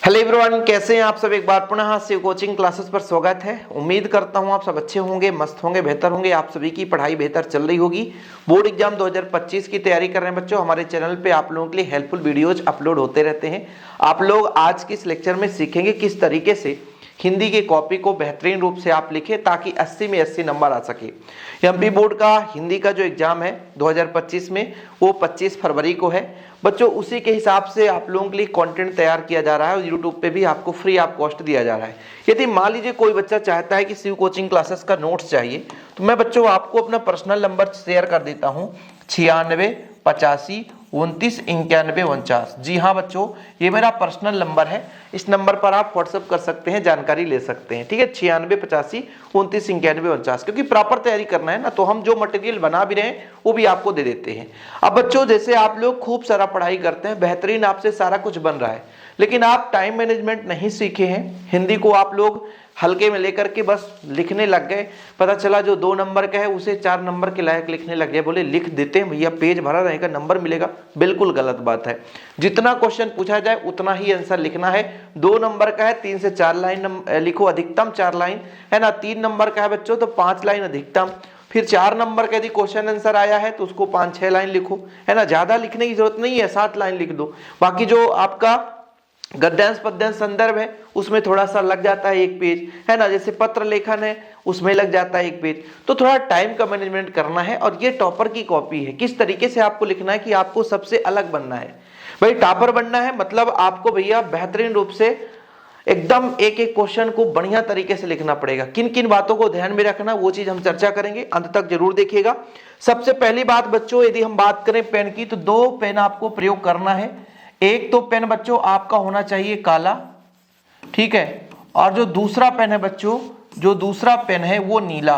Hello everyone, कैसे हैं आप सब। एक बार पुनः शिव कोचिंग क्लासेस पर स्वागत है। उम्मीद करता हूं आप सब अच्छे होंगे, मस्त होंगे, बेहतर होंगे। आप सभी की पढ़ाई बेहतर चल रही होगी। बोर्ड एग्जाम 2025 की तैयारी कर रहे हैं बच्चों। हमारे चैनल पे आप लोगों के लिए हेल्पफुल वीडियोज अपलोड होते रहते हैं। आप लोग आज के इस लेक्चर में सीखेंगे किस तरीके से हिंदी की कॉपी को बेहतरीन रूप से आप लिखें ताकि 80 में 80 नंबर आ सके। एमपी बोर्ड का हिंदी का जो एग्जाम है 2025 में वो 25 फरवरी को है बच्चों। उसी के हिसाब से आप लोगों के लिए कंटेंट तैयार किया जा रहा है और यूट्यूब पे भी आपको फ्री ऑफ कॉस्ट दिया जा रहा है। यदि मान लीजिए कोई बच्चा चाहता है कि शिव कोचिंग क्लासेस का नोट्स चाहिए तो मैं बच्चों आपको अपना पर्सनल नंबर शेयर कर देता हूँ 96 85 29 91 49। जी हाँ बच्चों, ये मेरा पर्सनल नंबर है। इस नंबर पर आप व्हाट्सअप कर सकते हैं, जानकारी ले सकते हैं। ठीक है, 96 85 29 91 49। क्योंकि प्रॉपर तैयारी करना है ना, तो हम जो मटेरियल बना भी रहे हैं वो भी आपको दे देते हैं। अब बच्चों जैसे आप लोग खूब सारा पढ़ाई करते हैं, बेहतरीन आपसे सारा कुछ बन रहा है, लेकिन आप टाइम मैनेजमेंट नहीं सीखे हैं। हिंदी को आप लोग हल्के में लेकर के बस लिखने लग गए। पता चला जो 2 नंबर का है उसे 4 नंबर के लायक लिखने लग गए। बोले लिख देते हैं भैया, पेज भरा रहेगा, नंबर मिलेगा। बिल्कुल गलत बात है। जितना क्वेश्चन पूछा जाए उतना ही आंसर लिखना है। 2 नंबर का है 3 से 4 लाइन लिखो, अधिकतम 4 लाइन है ना। 3 नंबर का है बच्चों तो 5 लाइन अधिकतम। फिर 4 नंबर का यदि क्वेश्चन आंसर आया है तो उसको 5-6 लाइन लिखो, है ना। ज्यादा लिखने की जरूरत नहीं है, 7 लाइन लिख दो। बाकी जो आपका गद्यांश पद्यांश संदर्भ है उसमें थोड़ा सा लग जाता है 1 पेज, है ना। जैसे पत्र लेखन है उसमें लग जाता है 1 पेज। तो थोड़ा टाइम का मैनेजमेंट करना है। और ये टॉपर की कॉपी है। किस तरीके से आपको लिखना है कि आपको सबसे अलग बनना है भाई। टॉपर बनना है मतलब आपको भैया बेहतरीन रूप से एकदम एक एक क्वेश्चन को बढ़िया तरीके से लिखना पड़ेगा। किन किन बातों को ध्यान में रखना वो चीज हम चर्चा करेंगे, अंत तक जरूर देखिएगा। सबसे पहली बात बच्चों, यदि हम बात करें पेन की तो 2 पेन आपको प्रयोग करना है। एक तो पेन बच्चों आपका होना चाहिए काला, ठीक है, और जो दूसरा पेन है बच्चों, जो दूसरा पेन है वो नीला।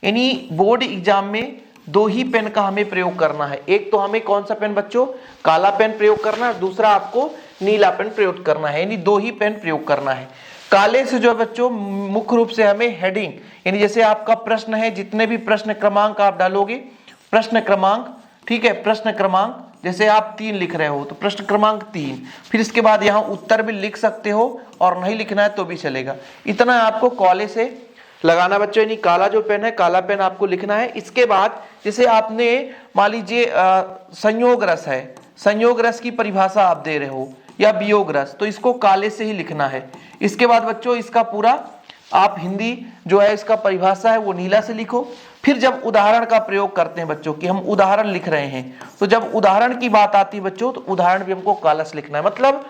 यानी बोर्ड एग्जाम में 2 ही पेन का हमें प्रयोग करना है। एक तो हमें कौन सा पेन बच्चों, काला पेन प्रयोग करना है, दूसरा आपको नीला पेन प्रयोग करना है। यानी 2 ही पेन प्रयोग करना है। काले से जो है बच्चों मुख्य रूप से हमें हेडिंग, यानी जैसे आपका प्रश्न है, जितने भी प्रश्न क्रमांक आप डालोगे, प्रश्न क्रमांक, ठीक है, प्रश्न क्रमांक जैसे आप 3 लिख रहे हो तो प्रश्न क्रमांक 3, फिर इसके बाद यहाँ उत्तर भी लिख सकते हो और नहीं लिखना है तो भी चलेगा। इतना आपको काले से लगाना बच्चों, यानी काला जो पेन है काला पेन आपको लिखना है। इसके बाद जैसे आपने मान लीजिए संयोग रस है, संयोग रस की परिभाषा आप दे रहे हो या वियोग रस, तो इसको काले से ही लिखना है। इसके बाद बच्चों इसका पूरा आप हिंदी जो है इसका परिभाषा है वो नीला से लिखो। फिर जब उदाहरण का प्रयोग करते हैं बच्चों कि हम उदाहरण लिख रहे हैं, तो जब उदाहरण की बात आती है बच्चों तो उदाहरण भी हमको काला से लिखना है। मतलब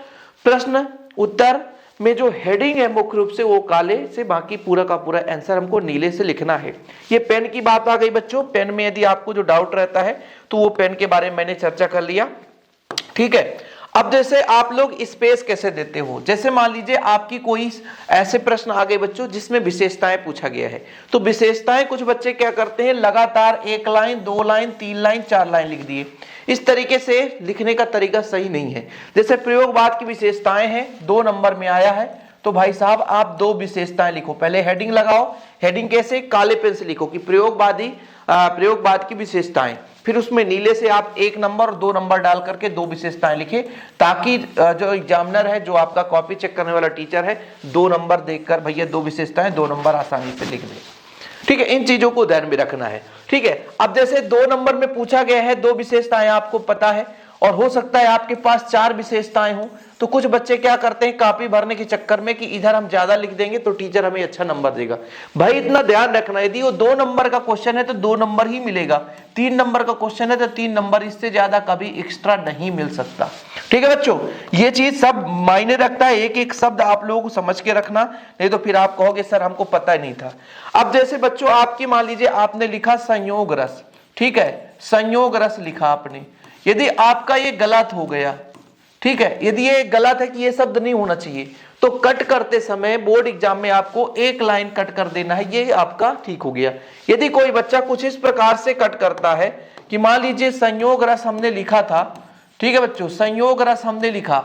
प्रश्न उत्तर में जो हेडिंग है मुख्य रूप से वो काले से, बाकी पूरा का पूरा आंसर हमको नीले से लिखना है। ये पेन की बात आ गई बच्चों। पेन में यदि आपको जो डाउट रहता है तो वो पेन के बारे में मैंने चर्चा कर लिया, ठीक है। अब जैसे आप लोग स्पेस कैसे देते हो, जैसे मान लीजिए आपकी कोई ऐसे प्रश्न आ गए बच्चों जिसमें विशेषताएं पूछा गया है, तो विशेषताएं कुछ बच्चे क्या करते हैं, लगातार 1 लाइन 2 लाइन 3 लाइन 4 लाइन लिख दिए। इस तरीके से लिखने का तरीका सही नहीं है। जैसे प्रयोगवाद की विशेषताएं हैं, 2 नंबर में आया है, तो भाई साहब आप 2 विशेषताएं लिखो। पहले हेडिंग लगाओ, हेडिंग कैसे, काले पेन से लिखो कि प्रयोगवाद की विशेषताएं। फिर उसमें नीले से आप 1 नंबर और 2 नंबर डाल करके 2 विशेषताएं लिखे, ताकि जो एग्जामिनर है, जो आपका कॉपी चेक करने वाला टीचर है, 2 नंबर देखकर भैया 2 विशेषताएं 2 नंबर आसानी से लिख दे। ठीक है, इन चीजों को ध्यान में रखना है। ठीक है, अब जैसे 2 नंबर में पूछा गया है 2 विशेषताएं आपको पता है, और हो सकता है आपके पास 4 विशेषताएं हो, तो कुछ बच्चे क्या करते हैं कॉपी भरने के चक्कर में कि इधर हम ज्यादा लिख देंगे तो टीचर हमें अच्छा नंबर देगा। भाई इतना ध्यान रखना, यदि वो 2 नंबर का क्वेश्चन है तो 2 नंबर ही मिलेगा, 3 नंबर का क्वेश्चन है तो 3 नंबर, इससे ज्यादा कभी एक्स्ट्रा नहीं मिल सकता। ठीक है बच्चों, ये चीज सब मायने रखता है। एक एक शब्द आप लोगों को समझ के रखना, नहीं तो फिर आप कहोगे सर हमको पता ही नहीं था। अब जैसे बच्चों आपकी मान लीजिए आपने लिखा संयोग रस, ठीक है, संयोग रस लिखा आपने, यदि आपका ये गलत हो गया, ठीक है, यदि ये गलत है कि ये शब्द नहीं होना चाहिए, तो कट करते समय बोर्ड एग्जाम में आपको 1 लाइन कट कर देना है, ये आपका ठीक हो गया। यदि कोई बच्चा कुछ इस प्रकार से कट करता है कि मान लीजिए संयोग रस हमने लिखा था, ठीक है बच्चों, संयोग रस हमने लिखा,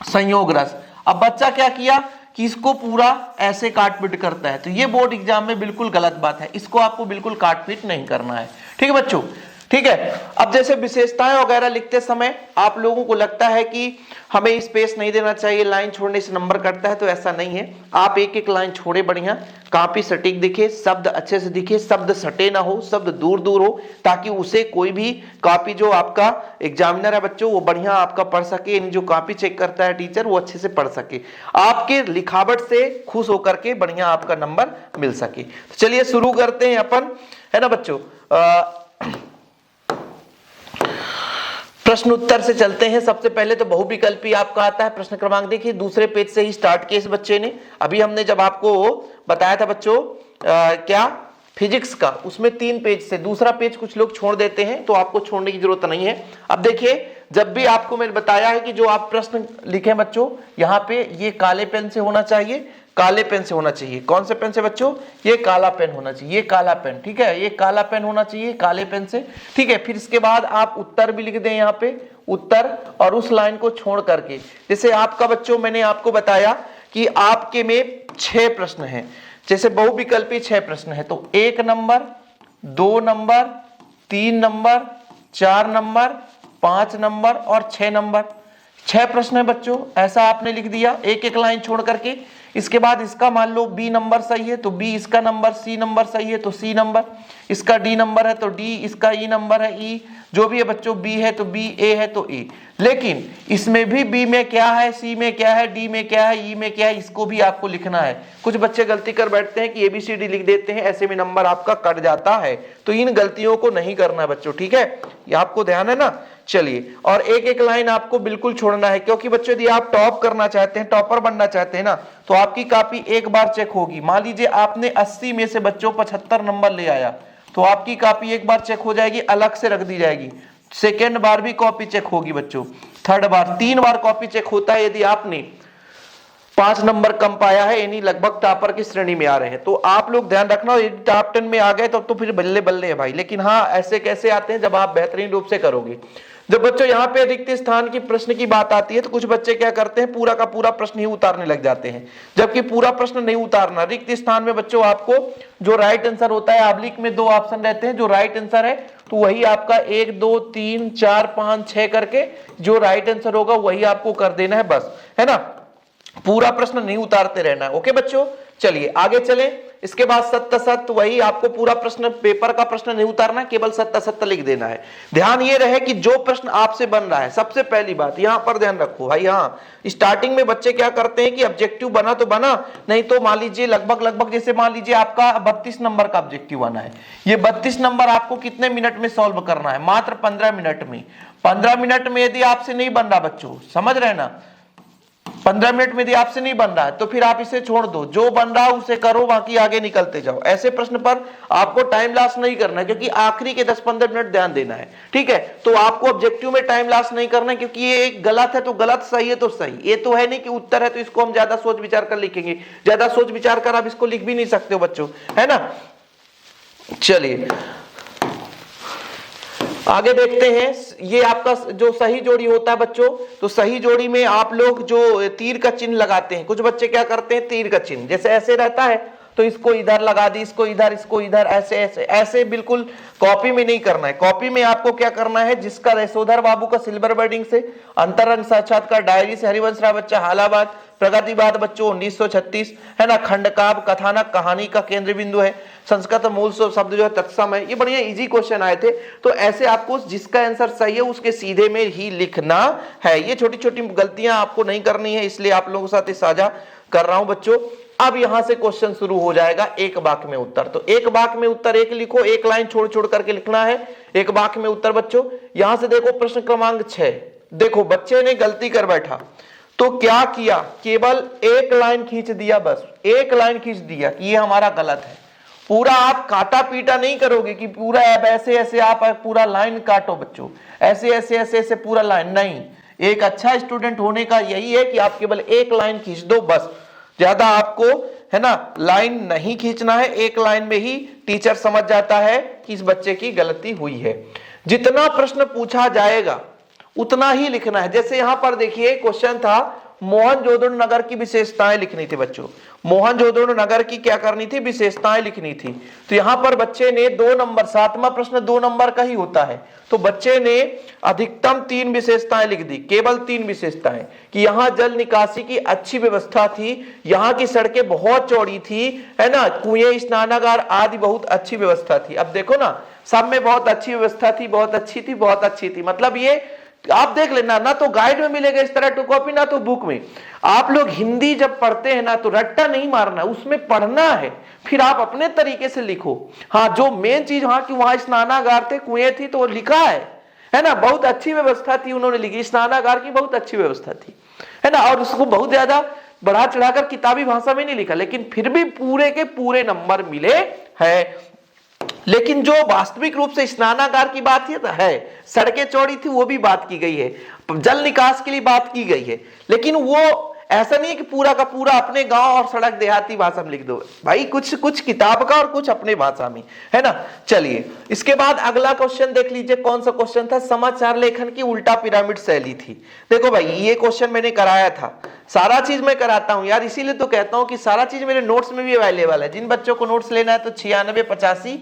संयोग रस, अब बच्चा क्या किया कि इसको पूरा ऐसे काट पीट करता है, तो ये बोर्ड एग्जाम में बिल्कुल गलत बात है। इसको आपको बिल्कुल काट पीट नहीं करना है। ठीक है बच्चों, ठीक है। अब जैसे विशेषताएं वगैरह लिखते समय आप लोगों को लगता है कि हमें स्पेस नहीं देना चाहिए, लाइन छोड़ने से नंबर कटता है, तो ऐसा नहीं है। आप एक एक लाइन छोड़े बढ़िया, काफी सटीक दिखे, शब्द अच्छे से दिखे, शब्द सटे ना हो, शब्द दूर दूर हो, ताकि उसे कोई भी कॉपी जो आपका एग्जामिनर है बच्चों वो बढ़िया आपका पढ़ सके, यानी जो कॉपी चेक करता है टीचर वो अच्छे से पढ़ सके, आपके लिखावट से खुश होकर के बढ़िया आपका नंबर मिल सके। तो चलिए शुरू करते हैं अपन, है ना बच्चों। प्रश्न उत्तर से चलते हैं। सबसे पहले तो बहुविकल्पी आपका आता है प्रश्न क्रमांक, देखिए दूसरे पेज से ही स्टार्ट किया इस बच्चे ने। अभी हमने जब आपको बताया था बच्चों क्या फिजिक्स का, उसमें 3 पेज से, दूसरा पेज कुछ लोग छोड़ देते हैं, तो आपको छोड़ने की जरूरत नहीं है। अब देखिए जब भी आपको मैंने बताया है कि जो आप प्रश्न लिखे बच्चों, यहाँ पे ये काले पेन से होना चाहिए, काले पेन से होना चाहिए। कौन से पेन से बच्चों? ये काला पेन होना चाहिए, ये काला पेन, ठीक है, ये काला पेन होना चाहिए काले पेन से, ठीक है। फिर इसके बाद आप उत्तर भी लिख दें यहाँ पे, उत्तर, और उस लाइन को छोड़ करके, जैसे आपका बच्चों मैंने आपको बताया कि आपके में 6 प्रश्न हैं, जैसे बहुविकल्पी 6 प्रश्न है, तो 1 number, 2 number, 3 number, 4 number, 5 number और 6 नंबर, 6 प्रश्न है बच्चों। ऐसा आपने लिख दिया एक एक लाइन छोड़ करके। इसके बाद इसका मान लो बी नंबर सही है तो बी इसका नंबर, सी नंबर सही है तो सी नंबर, इसका डी नंबर है तो डी, इसका ई नंबर है ई, जो भी है बच्चों बी है तो बी, ए है तो ए। लेकिन इसमें भी बी में क्या है, सी में क्या है, डी में क्या है, ई में क्या है, इसको भी आपको लिखना है। कुछ बच्चे गलती कर बैठते हैं कि एबीसीडी लिख देते हैं, ऐसे में नंबर आपका कट जाता है, तो इन गलतियों को नहीं करना है बच्चों, ठीक है, ये आपको ध्यान है ना। चलिए, और एक एक लाइन आपको बिल्कुल छोड़ना है, क्योंकि बच्चों यदि आप टॉप करना चाहते हैं, टॉपर बनना चाहते हैं ना, तो आपकी कॉपी एक बार चेक होगी। मान लीजिए आपने 80 में से बच्चों 75 नंबर ले आया, तो आपकी कॉपी एक बार चेक हो जाएगी, अलग से रख दी जाएगी। सेकेंड बार भी कॉपी चेक होगी बच्चों, थर्ड बार, 3 बार कॉपी चेक होता है। यदि आपने 5 नंबर कम पाया है, यानी लगभग टॉपर की श्रेणी में आ रहे हैं, तो आप लोग ध्यान रखना, यदि टॉप 10 में आ गए तो फिर बल्ले बल्ले है भाई। लेकिन हाँ, ऐसे कैसे आते हैं जब आप बेहतरीन रूप से करोगे। जब बच्चों यहाँ पे रिक्त स्थान की प्रश्न की बात आती है, तो कुछ बच्चे क्या करते हैं, पूरा का पूरा प्रश्न ही उतारने लग जाते हैं, जबकि पूरा प्रश्न नहीं उतारना। रिक्त स्थान में बच्चों आपको जो राइट आंसर होता है, ऑब्लिक में 2 ऑप्शन रहते हैं, जो राइट आंसर है तो वही आपका 1 2 3 4 5 6 करके जो राइट आंसर होगा वही आपको कर देना है, बस, है ना। पूरा प्रश्न नहीं उतारते रहना है, ओके बच्चों। चलिए आगे चलें। इसके बाद सत्य सत्य, वही आपको पूरा प्रश्न, पेपर का प्रश्न नहीं उतारना, केवल सत्य सत्य लिख देना है। ध्यान ये रहे कि जो प्रश्न आपसे बन रहा है, सबसे पहली बात यहां पर ध्यान रखो भाई। हाँ, स्टार्टिंग में बच्चे क्या करते हैं कि ऑब्जेक्टिव बना तो बना, नहीं तो मान लीजिए लगभग जैसे मान लीजिए आपका 32 नंबर का ऑब्जेक्टिव बना है, ये 32 नंबर आपको कितने मिनट में सॉल्व करना है? मात्र 15 मिनट में। 15 मिनट में यदि आपसे नहीं बन रहा बच्चों, समझ रहे ना, 15 मिनट में यदि आपसे नहीं बन रहा है तो फिर आप इसे छोड़ दो, जो बन रहा है उसे करो, बाकी आगे निकलते जाओ। ऐसे प्रश्न पर आपको टाइम लॉस नहीं करना है, क्योंकि आखिरी के 10-15 मिनट ध्यान देना है, ठीक है। तो आपको ऑब्जेक्टिव में टाइम लॉस नहीं करना है, क्योंकि ये गलत है तो गलत, सही है तो सही। ये तो है नहीं कि उत्तर है तो इसको हम ज्यादा सोच विचार कर लिखेंगे, ज्यादा सोच विचार कर आप इसको लिख भी नहीं सकते हो बच्चों, है ना। चलिए आगे देखते हैं। ये आपका जो सही जोड़ी होता है बच्चों, तो सही जोड़ी में आप लोग जो तीर का चिन्ह लगाते हैं, कुछ बच्चे क्या करते हैं, तीर का चिन्ह जैसे ऐसे रहता है तो इसको इधर लगा दी, इसको इधर, इसको इधर, ऐसे ऐसे ऐसे बिल्कुल कॉपी में नहीं करना है। कॉपी में आपको क्या करना है, जिसका यशोधर बाबू का सिल्वर बर्डिंग से, अंतरंग साक्षात्कार डायरी से हरिवंश राय बच्चा हालाबाद, प्रगतिवाद बच्चों 1936, है ना, खंडकाव्य कथानक कहानी का केंद्र बिंदु है, संस्कृत मूल शब्द जो है तत्सम है। ये बढ़िया इजी क्वेश्चन आए थे, तो ऐसे आपको जिसका आंसर सही है उसके सीधे में ही लिखना है। ये छोटी छोटी गलतियां आपको नहीं करनी है, इसलिए आप लोगों के साथ साझा कर रहा हूं बच्चों। अब यहां से क्वेश्चन शुरू हो जाएगा, एक वाक्य में उत्तर। तो एक वाक्य में उत्तर एक लिखो, एक लाइन छोड़ छोड़ करके लिखना है, एक वाक्य में उत्तर बच्चों। यहां से देखो प्रश्न क्रमांक 6, देखो बच्चे ने गलती कर बैठा, तो क्या किया, केवल एक लाइन खींच दिया, बस एक लाइन खींच दिया कि ये हमारा गलत है। पूरा आप काटा पीटा नहीं करोगे कि पूरा ऐसे ऐसे आप पूरा लाइन काटो बच्चों, ऐसे ऐसे ऐसे ऐसे पूरा लाइन नहीं। एक अच्छा स्टूडेंट होने का यही है कि आप केवल एक लाइन खींच दो, बस। ज्यादा आपको, है ना, लाइन नहीं खींचना है, एक लाइन में ही टीचर समझ जाता है कि इस बच्चे की गलती हुई है। जितना प्रश्न पूछा जाएगा उतना ही लिखना है। जैसे यहां पर देखिए क्वेश्चन था, मोहनजोदड़ो नगर की विशेषताएं लिखनी थी बच्चों। मोहनजोदड़ो नगर की क्या करनी थी, विशेषताएं लिखनी थी। तो यहां पर बच्चे ने 2 नंबर, 7वां प्रश्न 2 नंबर का ही होता है, तो बच्चे ने अधिकतम 3 विशेषताएं लिख दी, केवल 3 विशेषताएं, कि यहां जल निकासी की अच्छी व्यवस्था थी, यहां की सड़कें बहुत चौड़ी थी, है ना, कुएं, स्नानागार आदि बहुत अच्छी व्यवस्था थी। अब देखो ना, सब में बहुत अच्छी व्यवस्था थी, बहुत अच्छी थी, बहुत अच्छी थी, मतलब ये आप देख लेना, ना तो गाइड में मिलेगा इस तरह टू कॉपी, ना तो बुक में। आप लोग हिंदी जब पढ़ते हैं ना तो रट्टा नहीं मारना, उसमें पढ़ना है, फिर आप अपने तरीके से लिखो। हाँ, जो मेन चीज वहां की, वहां स्नानागार थे, कुएं थी, तो लिखा है ना, बहुत अच्छी व्यवस्था थी, उन्होंने लिखी, स्नानागार की बहुत अच्छी व्यवस्था थी, है ना, और उसको बहुत ज्यादा बढ़ा चढ़ाकर किताबी भाषा में नहीं लिखा, लेकिन फिर भी पूरे के पूरे नंबर मिले हैं। लेकिन जो वास्तविक रूप से स्नानागार की बात है, सड़कें चौड़ी थी, वो भी बात की गई है, जल निकास के लिए बात की गई है, लेकिन वो ऐसा नहीं है कि पूरा का पूरा अपने गांव और सड़क देहाती भाषा में लिख दो भाई, कुछ कुछ किताब का और कुछ अपने भाषा में, है ना। चलिए, इसके बाद अगला क्वेश्चन देख लीजिए, कौन सा क्वेश्चन था, समाचार लेखन की उल्टा पिरामिड शैली थी। देखो भाई, ये क्वेश्चन मैंने कराया था, सारा चीज मैं कराता हूं यार, इसीलिए तो कहता हूं कि सारा चीज मेरे नोट्स में भी अवेलेबल है। जिन बच्चों को नोट्स लेना है तो 96 85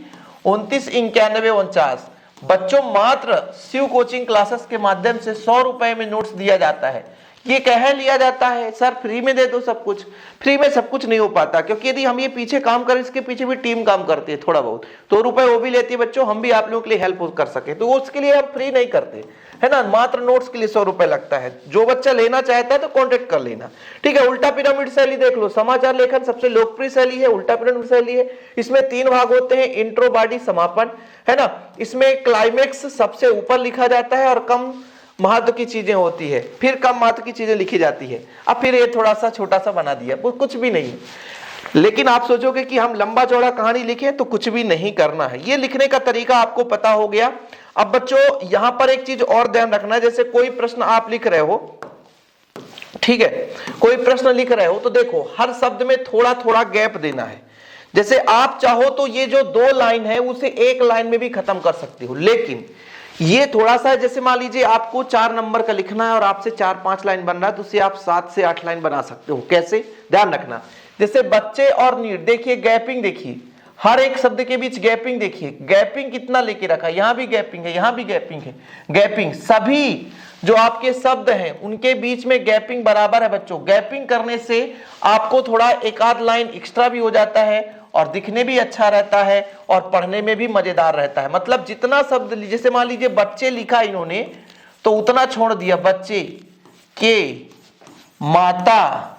29 91 49 बच्चों, मात्र शिव कोचिंग क्लासेस के माध्यम से 100 रुपए में नोट्स दिया जाता है। ये कह लिया जाता है सर फ्री में दे दो सब कुछ, फ्री में सब कुछ नहीं हो पाता, क्योंकि यदि हम ये पीछे काम करें, इसके पीछे भी टीम काम करती है थोड़ा बहुत, तो रुपए वो भी लेती है बच्चों, हम भी आप लोगों के लिए हेल्प कर सके, तो उसके लिए हम फ्री नहीं करते, है ना। मात्र नोट्स के लिए 100 रुपए लगता है। जो बच्चा लेना चाहता है तो कॉन्टेक्ट कर लेना, ठीक है। उल्टा पिरामिड शैली देख लो, समाचार लेखन सबसे लोकप्रिय शैली है, उल्टा पिरामिड शैली है। इसमें 3 भाग होते हैं, इंट्रो, बॉडी, समापन, है ना। इसमें क्लाइमेक्स सबसे ऊपर लिखा जाता है और कम महत्व की चीजें होती है, फिर कम महत्व की चीजें लिखी जाती है। अब फिर ये थोड़ा सा छोटा सा बना दिया, वो कुछ भी नहीं है। लेकिन आप सोचोगे कि हम लंबा चौड़ा कहानी लिखें, तो कुछ भी नहीं करना है। ये लिखने का तरीका आपको पता हो गया। अब बच्चों यहां पर एक चीज और ध्यान रखना है, जैसे कोई प्रश्न आप लिख रहे हो, ठीक है, कोई प्रश्न लिख रहे हो तो देखो हर शब्द में थोड़ा थोड़ा गैप देना है। जैसे आप चाहो तो ये जो 2 लाइन है उसे 1 लाइन में भी खत्म कर सकते हो, लेकिन ये थोड़ा सा, जैसे मान लीजिए आपको 4 नंबर का लिखना है और आपसे 4-5 लाइन बन रहा है, तो उसे आप 7 से 8 लाइन बना सकते हो। कैसे, ध्यान रखना, जैसे बच्चे और नीड, देखिए गैपिंग, देखिए हर एक शब्द के बीच गैपिंग, देखिए गैपिंग कितना लेके रखा है, यहां भी गैपिंग है, यहां भी गैपिंग है। गैपिंग, सभी जो आपके शब्द हैं उनके बीच में गैपिंग बराबर है बच्चों। गैपिंग करने से आपको थोड़ा 1-8 लाइन एक्स्ट्रा भी हो जाता है और दिखने भी अच्छा रहता है और पढ़ने में भी मजेदार रहता है। मतलब जितना शब्द, जैसे मान लीजिए बच्चे लिखा इन्होंने तो उतना छोड़ दिया, बच्चे के माता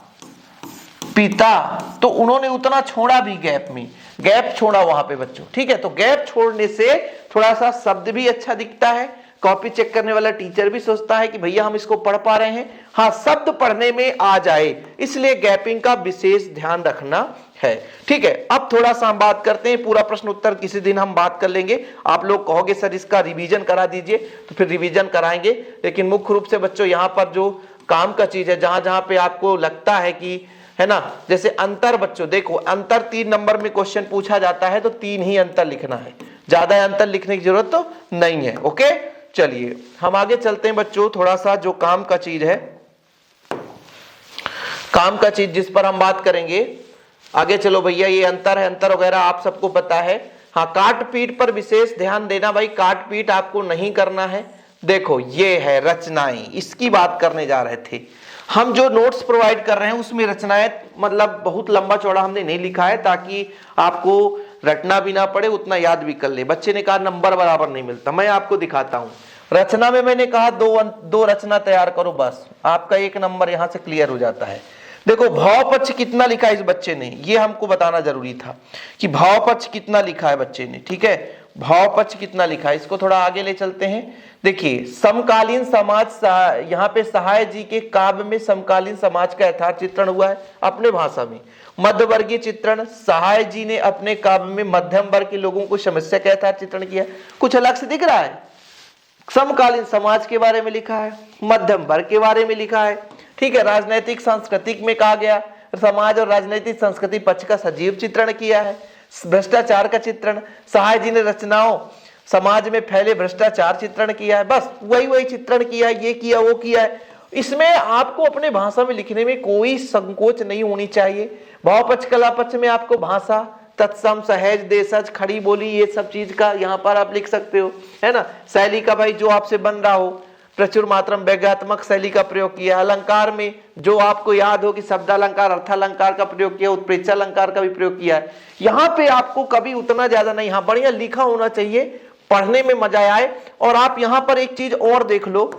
पिता, तो उन्होंने उतना छोड़ा भी, गैप में गैप छोड़ा वहां पे बच्चों, ठीक है। तो गैप छोड़ने से थोड़ा सा शब्द भी अच्छा दिखता है, कॉपी चेक करने वाला टीचर भी सोचता है कि भैया हम इसको पढ़ पा रहे हैं, हाँ शब्द पढ़ने में आ जाए, इसलिए गैपिंग का विशेष ध्यान रखना है, ठीक है। अब थोड़ा सा हम बात करते हैं, पूरा प्रश्न उत्तर किसी दिन हम बात कर लेंगे। आप लोग कहोगे सर इसका रिवीजन करा दीजिए, तो फिर रिवीजन कराएंगे, लेकिन मुख्य रूप से बच्चों यहाँ पर जो काम का चीज है, जहां जहां पे आपको लगता है कि, है ना, जैसे अंतर, बच्चों देखो अंतर 3 नंबर में क्वेश्चन पूछा जाता है तो 3 ही अंतर लिखना है, ज्यादा अंतर लिखने की जरूरत तो नहीं है, ओके। चलिए हम आगे चलते हैं बच्चों, थोड़ा सा जो काम का चीज है, काम का चीज जिस पर हम बात करेंगे आगे। चलो भैया, ये अंतर है, अंतर वगैरह आप सबको पता है। हाँ, काट पीट पर विशेष ध्यान देना भाई, काट पीट आपको नहीं करना है। देखो ये है रचनाएं, इसकी बात करने जा रहे थे हम। जो नोट्स प्रोवाइड कर रहे हैं उसमें रचनाएं, मतलब बहुत लंबा चौड़ा हमने नहीं लिखा है, ताकि आपको रटना भी ना पड़े, उतना याद भी कर ले। बच्चे ने कहा नंबर बराबर नहीं मिलता, मैं आपको दिखाता हूं। रचना में मैंने कहा दो रचना तैयार करो, बस आपका 1 नंबर यहां से क्लियर हो जाता है। देखो भाव पक्ष कितना लिखा है इस बच्चे ने, ये हमको बताना जरूरी था कि भाव पक्ष कितना लिखा है बच्चे ने, ठीक है। भाव पक्ष कितना लिखा है, इसको थोड़ा आगे ले चलते हैं। देखिए समकालीन समाज, यहाँ पे सहाय जी के काव्य में समकालीन समाज का यथार्थ चित्रण हुआ है अपने भाषा में। मध्यवर्गीय चित्रण, सहाय जी ने अपने काव्य में मध्यम वर्ग के लोगों को समस्या का यथार्थ चित्रण किया। कुछ अलग से दिख रहा है, समकालीन समाज के बारे में लिखा है, मध्यम वर्ग के बारे में लिखा है, ठीक है। राजनैतिक सांस्कृतिक में कहा गया, समाज और राजनीतिक संस्कृति पक्ष का सजीव चित्रण किया है। भ्रष्टाचार का चित्रण, सहाय जी ने रचनाओं समाज में फैले भ्रष्टाचार चित्रण किया है, बस वही चित्रण किया है, ये किया वो किया है। इसमें आपको अपने भाषा में लिखने में कोई संकोच नहीं होनी चाहिए। भावपक्ष कलापक्ष में आपको भाषा, तत्सम, सहज, देशज, खड़ी बोली, ये सब चीज का यहाँ पर आप लिख सकते हो, है ना। शैली का भाई जो आपसे बन रहा हो, प्रचुर मात्रम व्यंग्यात्मक शैली का प्रयोग किया। अलंकार में जो आपको याद हो कि शब्दालंकार, अर्थालंकार का प्रयोग किया, उत्प्रेक्षालंकार का भी प्रयोग किया है। यहाँ पे आपको कभी उतना ज्यादा नहीं, हाँ बढ़िया लिखा होना चाहिए, पढ़ने में मजा आए। और आप यहाँ पर एक चीज और देख लो,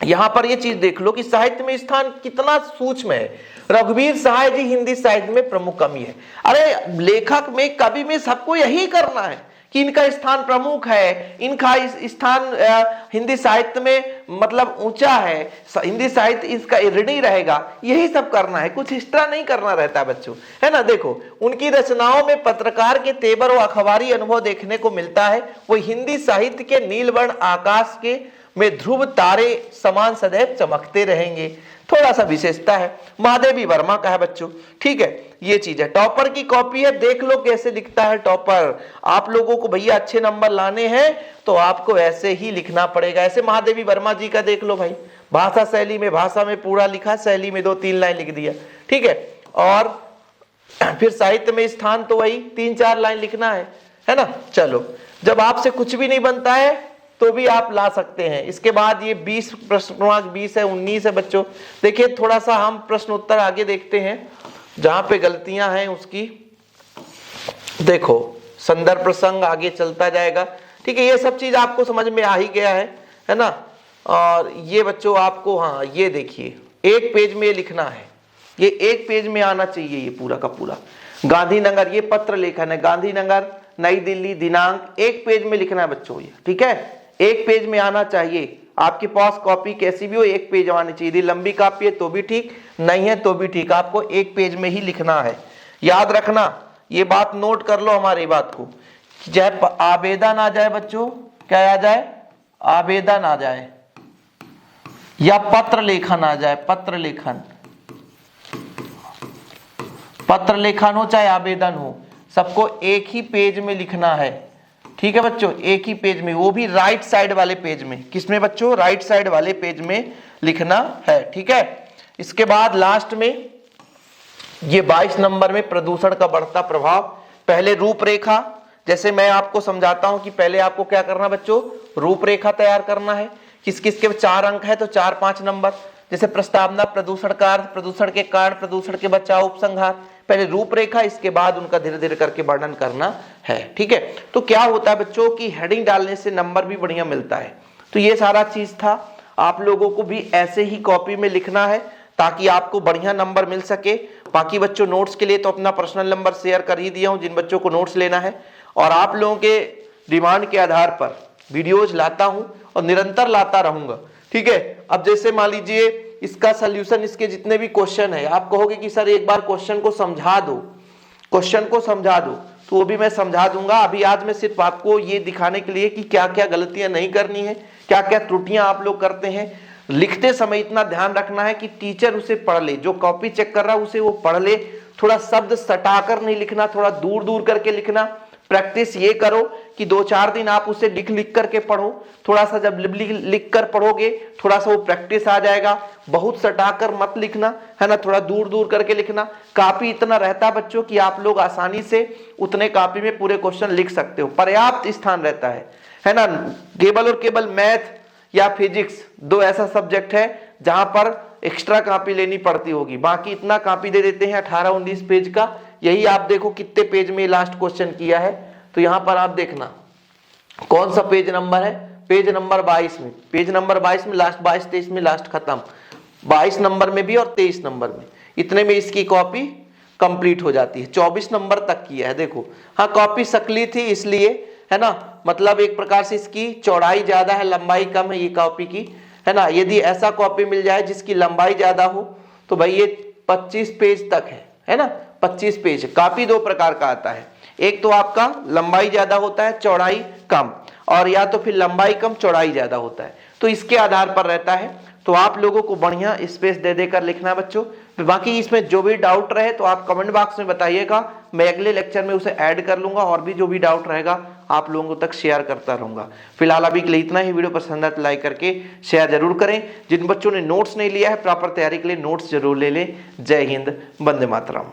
यहां पर ये चीज देख लो कि साहित्य में स्थान कितना सूक्ष्म है। रघुवीर सहाय जी हिंदी साहित्य में प्रमुख कवि है। अरे लेखक में, कवि में सबको यही करना है कि इनका स्थान प्रमुख है, इनका स्थान हिंदी साहित्य में मतलब ऊंचा है, हिंदी साहित्य इसका ऋणी रहेगा, यही सब करना है, कुछ एक्स्ट्रा नहीं करना रहता है बच्चों, है ना। देखो उनकी रचनाओं में पत्रकार के तेवर और अखबारी अनुभव देखने को मिलता है। वो हिंदी साहित्य के नीलवर्ण आकाश के में ध्रुव तारे समान सदैव चमकते रहेंगे, थोड़ा सा विशेषता है। महादेवी वर्मा का है बच्चों, ठीक है, ये चीज है। टॉपर की कॉपी है, देख लो कैसे लिखता है टॉपर। आप लोगों को भैया अच्छे नंबर लाने हैं तो आपको ऐसे ही लिखना पड़ेगा। ऐसे महादेवी वर्मा जी का देख लो भाई, भाषा शैली में, भाषा में पूरा लिखा, शैली में 2-3 लाइन लिख दिया, ठीक है। और फिर साहित्य में स्थान तो वही 3-4 लाइन लिखना है ना। चलो, जब आपसे कुछ भी नहीं बनता है तो भी आप ला सकते हैं। इसके बाद ये 20 प्रश्न क्रमांक 20 है, 19 है बच्चों। देखिए थोड़ा सा हम प्रश्न उत्तर आगे देखते हैं, जहां पे गलतियां हैं उसकी देखो, संदर्भ प्रसंग आगे चलता जाएगा, ठीक है। ये सब चीज आपको समझ में आ ही गया है ना। और ये बच्चों आपको, हाँ ये देखिए, एक पेज में लिखना है, ये एक पेज में आना चाहिए ये पूरा का पूरा। गांधीनगर, ये पत्र लेखन है, गांधीनगर नई दिल्ली, दिनांक, एक पेज में लिखना है बच्चों ये, ठीक है, एक पेज में आना चाहिए। आपके पास कॉपी कैसी भी हो, एक पेज आनी चाहिए। यदि लंबी कॉपी है तो भी ठीक, नहीं है तो भी ठीक, आपको एक पेज में ही लिखना है। याद रखना, ये बात नोट कर लो हमारी बात को, चाहे आवेदन आ जाए बच्चों, क्या आ जाए, आवेदन आ जाए या पत्र लेखन आ जाए, पत्र लेखन, पत्र लेखन हो चाहे आवेदन हो, सबको एक ही पेज में लिखना है, ठीक है बच्चों, एक ही पेज में, वो भी राइट साइड वाले पेज में। किसमें बच्चों, राइट साइड वाले पेज में लिखना है, ठीक है। इसके बाद लास्ट में ये 22 नंबर में प्रदूषण का बढ़ता प्रभाव। पहले रूपरेखा, जैसे मैं आपको समझाता हूं कि पहले आपको क्या करना बच्चों, रूपरेखा तैयार करना है। किस किस के 4 अंक है तो 4-5 नंबर, जैसे प्रस्तावना, प्रदूषण कार्य, प्रदूषण के कारण, प्रदूषण के बचाव, उपसंहार। पहले रूपरेखा, इसके बाद उनका धीरे धीरे करके वर्णन करना है, ठीक है। तो क्या होता है बच्चों की हेडिंग डालने से नंबर भी बढ़िया मिलता है। तो ये सारा चीज था, आप लोगों को भी ऐसे ही कॉपी में लिखना है ताकि आपको बढ़िया नंबर मिल सके। बाकी बच्चों नोट्स के लिए तो अपना पर्सनल नंबर शेयर कर ही दिया हूं जिन बच्चों को नोट्स लेना है, और आप लोगों के डिमांड के आधार पर वीडियोज लाता हूं और निरंतर लाता रहूंगा, ठीक है। अब जैसे मान लीजिए इसका सॉल्यूशन, इसके जितने भी क्वेश्चन है, आप कहोगे कि सर एक बार क्वेश्चन को समझा दो, क्वेश्चन को समझा दो, तो वो भी मैं समझा दूंगा। अभी आज मैं सिर्फ आपको ये दिखाने के लिए कि क्या क्या गलतियां नहीं करनी है, क्या क्या त्रुटियां आप लोग करते हैं। लिखते समय इतना ध्यान रखना है कि टीचर उसे पढ़ ले, जो कॉपी चेक कर रहा है उसे वो पढ़ ले। थोड़ा शब्द सटाकर नहीं लिखना, थोड़ा दूर दूर करके लिखना। प्रैक्टिस ये करो कि 2-4 दिन आप उसे लिख लिख करके पढ़ो। थोड़ा सा जब लिख कर पढ़ोगे थोड़ा सा वो प्रैक्टिस आ जाएगा। बहुत सटाकर मत लिखना, है ना, थोड़ा दूर दूर करके लिखना। काफी इतना रहता है बच्चों कि आप लोग आसानी से उतने कापी में पूरे क्वेश्चन लिख सकते हो, पर्याप्त स्थान रहता है ना। केवल और केवल मैथ या फिजिक्स 2 ऐसा सब्जेक्ट है जहां पर एक्स्ट्रा कॉपी लेनी पड़ती होगी, बाकी इतना कॉपी दे देते हैं 18-19 पेज का। यही आप देखो कितने पेज में लास्ट क्वेश्चन किया है, तो यहां पर आप देखना कौन सा पेज नंबर है, पेज नंबर 22 में, पेज नंबर 22 में लास्ट, 22-23 में लास्ट खत्म, 22 नंबर में भी और 23 नंबर में, इतने में इसकी कॉपी कंप्लीट हो जाती है। 24 नंबर तक किया है देखो। हाँ कॉपी सकली थी इसलिए, है ना, मतलब एक प्रकार से इसकी चौड़ाई ज्यादा है, लंबाई कम है ये कॉपी की, है ना। यदि ऐसा कॉपी मिल जाए जिसकी लंबाई ज्यादा हो तो भाई ये 25 पेज तक है ना, 25 पेज। कॉपी 2 प्रकार का आता है, एक तो आपका लंबाई ज्यादा होता है चौड़ाई कम, और या तो फिर लंबाई कम चौड़ाई ज्यादा होता है, तो इसके आधार पर रहता है। तो आप लोगों को बढ़िया स्पेस दे देकर लिखना है बच्चों। बाकी इसमें जो भी डाउट रहे तो आप कमेंट बॉक्स में बताइएगा, मैं अगले लेक्चर में उसे ऐड कर लूंगा, और भी जो भी डाउट रहेगा आप लोगों तक शेयर करता रहूंगा। फिलहाल अभी के लिए इतना ही। वीडियो पसंद आए तो लाइक करके शेयर जरूर करें। जिन बच्चों ने नोट्स नहीं लिया है, प्रॉपर तैयारी के लिए नोट्स जरूर ले लें। जय हिंद, वंदे मातरम।